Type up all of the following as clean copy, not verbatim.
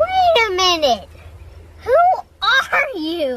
Wait a minute. Who are you?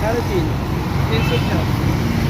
350